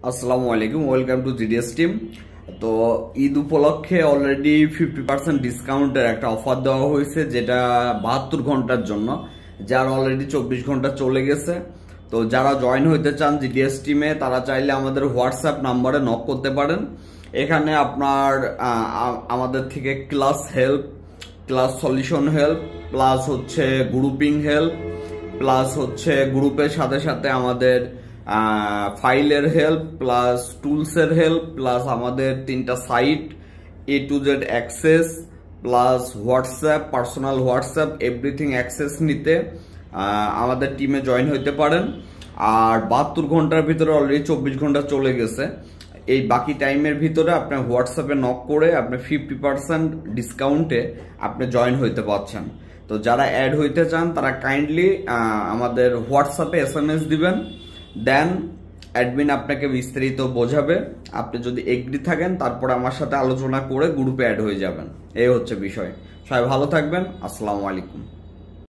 আসসালামু আলাইকুম, welcome to GDS team. তো ঈদ উপলক্ষে অলরেডি 50% ডিসকাউন্টের একটা অফার দেওয়া হয়েছে, যেটা 72 ঘন্টার জন্য, যার অলরেডি 24 ঘন্টা চলে গেছে। তো যারা জয়েন হইতে চান জিডিএস টিমে, তারা চাইলে আমাদের হোয়াটসঅ্যাপ নাম্বারে নক করতে পারেন। এখানে আপনার আমাদের থেকে class help, class solution help, plus হচ্ছে গ্রুপিং হেল্প, প্লাস হচ্ছে গ্রুপের সাথে সাথে আমাদের ফাইলের হেল্প, প্লাস টুলসের হেল্প, প্লাস আমাদের 3টা site A to Z access, plus WhatsApp, personal WhatsApp, everything access নিতে আমাদের টিমে জয়েন হইতে পারেন। আর 72 ঘন্টার ভিতরে অলরেডি 24 ঘন্টা চলে গেছে। এই বাকি টাইমের ভিতরে আপনি হোয়াটসঅ্যাপে নক করে আপনি 50% ডিসকাউন্টে আপনি জয়েন হইতে পারছেন। তো যারা অ্যাড হইতে চান তারা কাইন্ডলি আমাদের হোয়াটসঅ্যাপে SMS দিবেন, দেন অ্যাডমিন আপনাকে বিস্তারিত বোঝাবে। আপনি যদি এগ্রি থাকেন তারপর আমার সাথে আলোচনা করে গ্রুপে অ্যাড হয়ে যাবেন। এই হচ্ছে বিষয়। সবাই ভালো থাকবেন। আসসালামু আলাইকুম।